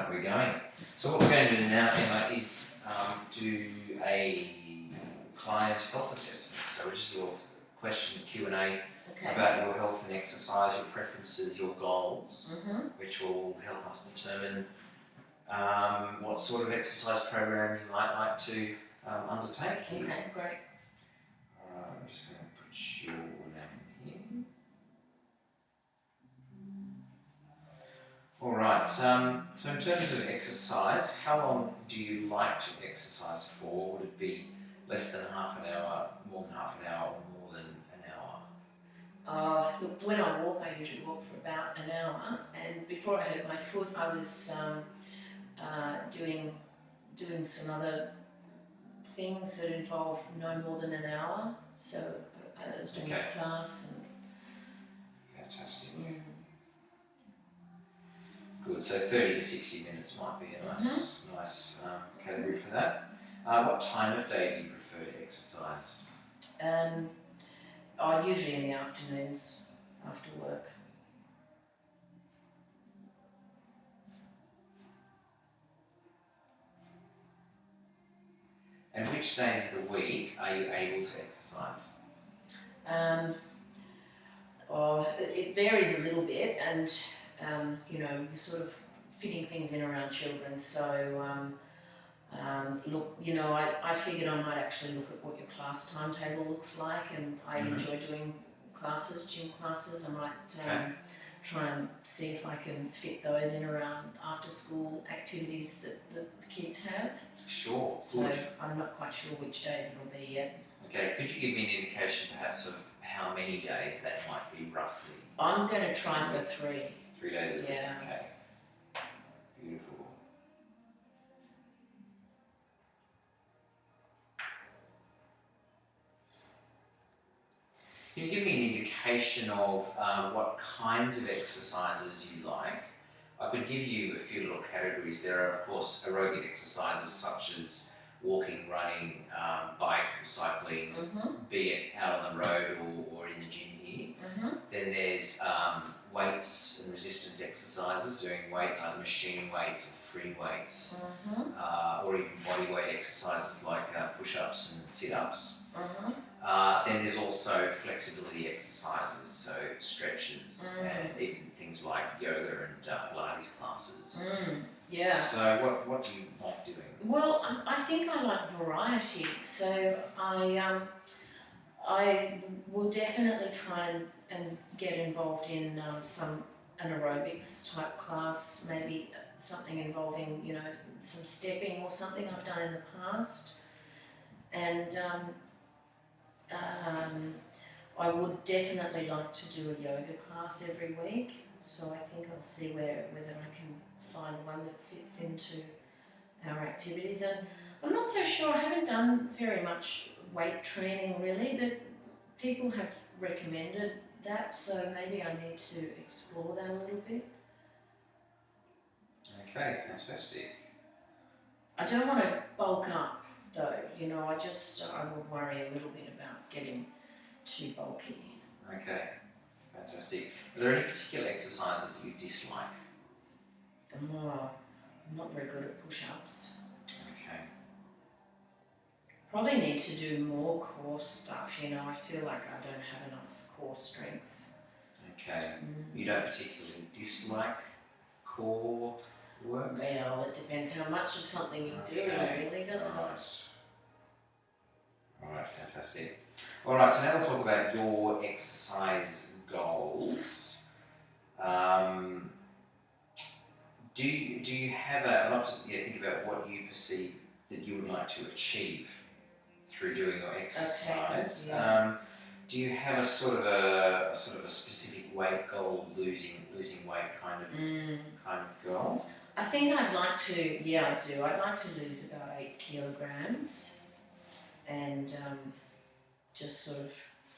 Right, we're going. So what we're going to do now, Emma, is do a client health assessment. So which is your question Q&A about your health and exercise, your preferences, your goals, which will help us determine what sort of exercise program you might like to undertake here. Okay, great. Alright, I'm just going to put your name here. Alright, so in terms of exercise, how long do you like to exercise for? Would it be less than half an hour, more than half an hour, or more than an hour? Look, when I walk, I usually walk for about an hour, and before I hurt my foot, I was doing some other things that involve no more than an hour. So I was doing a class. Fantastic. Good. So 30 to 60 minutes might be a nice category for that. What time of day do you prefer to exercise? Usually in the afternoons after work. And which days of the week are you able to exercise? It varies a little bit, and you're sort of fitting things in around children. So look, I figured I might actually look at what your class timetable looks like, and I enjoy doing gym classes. I might try and see if I can fit those in around after school activities that the kids have. Sure. So good. I'm not quite sure which days it'll be yet. Okay, could you give me an indication perhaps of how many days that might be roughly? I'm going to try for 3. 3 days a week? Yeah. Okay. Beautiful. Can you give me an indication of what kinds of exercises you like? I could give you a few little categories. There are, of course, aerobic exercises such as walking, running, bike, cycling, be it out on the road or in the gym here. Then there's weights and resistance exercises, doing weights, either machine weights or free weights, or even body weight exercises like push-ups and sit-ups. Then there's also flexibility exercises, so stretches and even things like yoga and Pilates classes. Yeah. So what do you like doing? Well, I think I like variety, so I will definitely try and get involved in an aerobics type class, maybe something involving some stepping or something I've done in the past, and I would definitely like to do a yoga class every week. So I think I'll see whether I can find one that fits into our activities. And I'm not so sure, I haven't done very much weight training really, but people have recommended that, so maybe I need to explore that a little bit. Okay, fantastic. I don't want to bulk up though, I would worry a little bit about getting too bulky. Okay, fantastic. Are there any particular exercises that you dislike? I'm not very good at push-ups. Okay. Probably need to do more core stuff, I feel like I don't have enough core strength. Okay. You don't particularly dislike core work? Well, it depends how much of something you're doing, really, doesn't it? Alright, fantastic. Alright, so now we'll talk about your exercise goals. Do you have I'd love to think about what you perceive that you would like to achieve through doing your exercise. Okay, yeah. Do you have a sort of a specific weight goal, losing weight kind of goal? I think I'd like to, I do. I'd like to lose about 8 kilograms and just sort of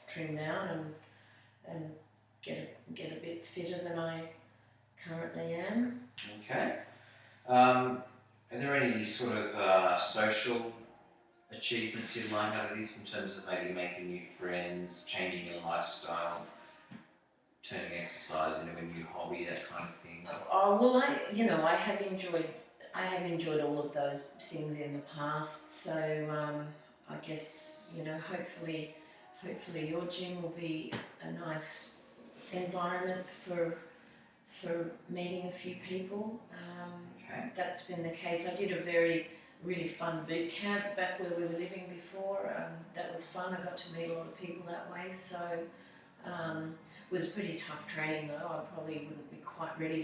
trim down and get a bit fitter than I currently am. Okay. Are there any sort of social achievements you'd like out of this in terms of maybe making new friends, changing your lifestyle, turning exercise into a new hobby, that kind of thing? Oh well, I have enjoyed all of those things in the past. So I guess hopefully your gym will be a nice environment for meeting a few people. Okay. That's been the case. I did a really fun boot camp back where we were living before. That was fun. I got to meet a lot of people that way. So it was pretty tough training though. I probably wouldn't be quite ready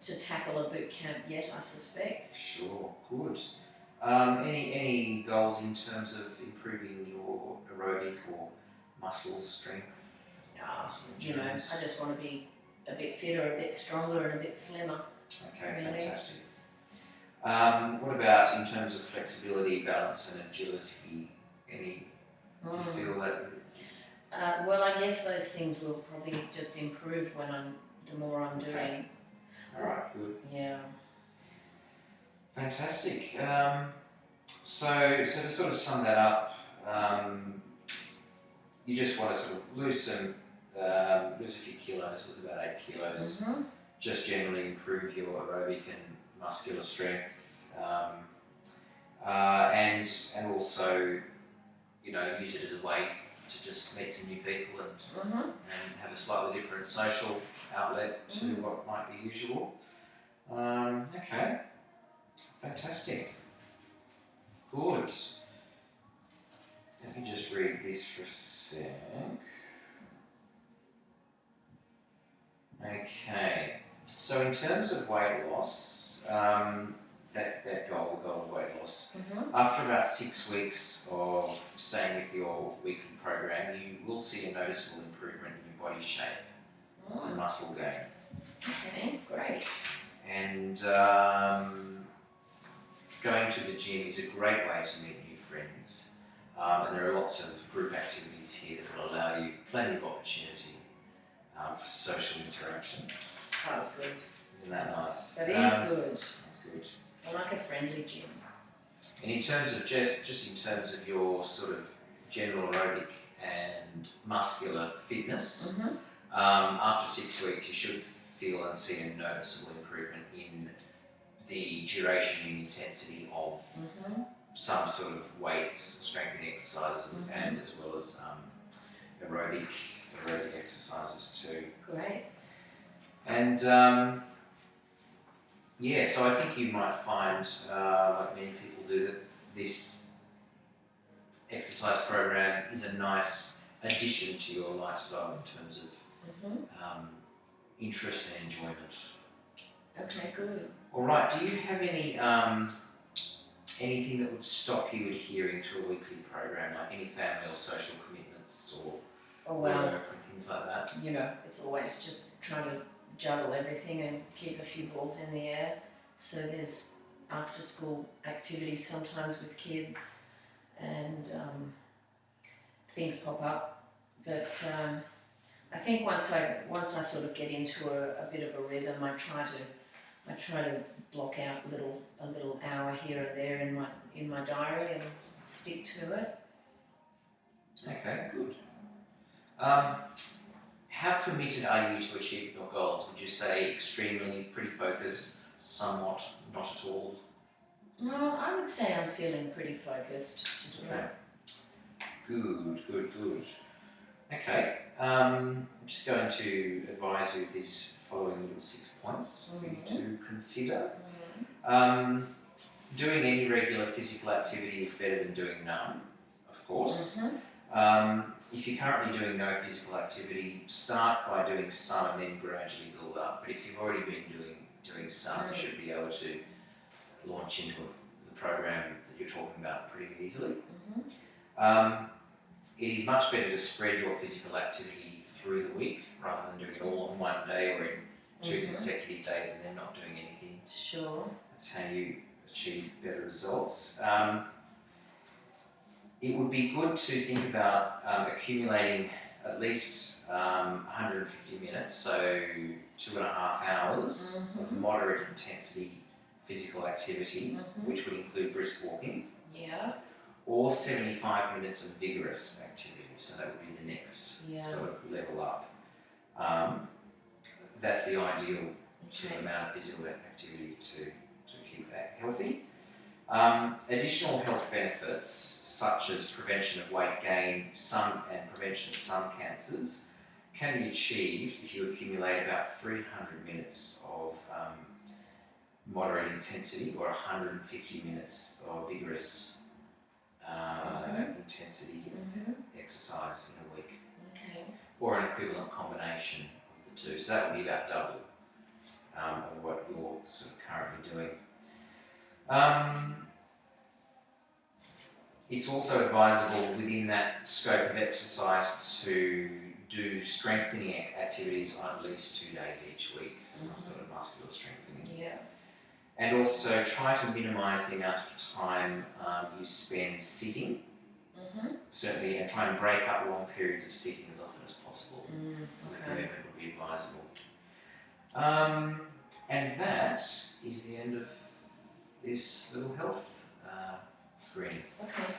to tackle a boot camp yet, I suspect. Sure, good. Any goals in terms of improving your aerobic or muscle strength? Muscle I just want to be a bit fitter, a bit stronger, and a bit slimmer. Okay, really. Fantastic. What about in terms of flexibility, balance, and agility? You feel that? Well, I guess those things will probably just improve the more I'm doing. Okay. All right, good. Yeah. Fantastic. So to sort of sum that up, you just want to sort of lose a few kilos. It was about 8 kilos. Mm-hmm. Just generally improve your aerobic and muscular strength, and also, use it as a way to just meet some new people and have a slightly different social outlet to what might be usual. Okay, fantastic. Good. Let me just read this for a sec. Okay. So in terms of weight loss, that goal, the goal of weight loss, after about 6 weeks of staying with your weekly program, you will see a noticeable improvement in your body shape and muscle gain. Okay, great. And going to the gym is a great way to meet new friends. And there are lots of group activities here that will allow you plenty of opportunity for social interaction. Oh, good. Isn't that nice? That is good. That's good. I like a friendly gym. And in terms of just in terms of your sort of general aerobic and muscular fitness, after 6 weeks you should feel and see a noticeable improvement in the duration and intensity of some sort of weights, strengthening exercises, and as well as aerobic exercises too. Great. And so I think you might find, like many people do, that this exercise program is a nice addition to your lifestyle in terms of interest and enjoyment. Okay, good. All right. Do you have any anything that would stop you adhering to a weekly program, like any family or social commitments or work and things like that? It's always just trying to juggle everything and keep a few balls in the air. So there's after school activities sometimes with kids, and things pop up. But I think once I sort of get into a bit of a rhythm, I try to block out a little hour here and there in my diary and stick to it. Okay, good. How committed are you to achieving your goals? Would you say extremely, pretty focused, somewhat, not at all? Well, I would say I'm feeling pretty focused to do it. Good. Okay, I'm just going to advise you of these following little 6 points for you to consider. Doing any regular physical activity is better than doing none, of course. If you're currently doing no physical activity, start by doing some and then gradually build up. But if you've already been doing some, you should be able to launch into the program that you're talking about pretty easily. It is much better to spread your physical activity through the week rather than doing it all on one day or in 2 consecutive days and then not doing anything. Sure. That's how you achieve better results. It would be good to think about accumulating at least 150 minutes, so 2.5 hours of moderate intensity physical activity, which would include brisk walking. Yeah. Or 75 minutes of vigorous activity, so that would be the next sort of level up. That's the ideal sort of Okay. amount of physical activity to keep that healthy. Additional health benefits such as prevention of weight gain and prevention of some cancers can be achieved if you accumulate about 300 minutes of moderate intensity or 150 minutes of vigorous intensity exercise in a week, Okay. or an equivalent combination of the two. So that would be about double of what you're sort of currently doing. It's also advisable within that scope of exercise to do strengthening activities on at least 2 days each week, so some sort of muscular strengthening. Yeah. And also try to minimise the amount of time you spend sitting, certainly, and try and break up long periods of sitting as often as possible. With the movement would be advisable. And that is the end of this little health screening. Okay.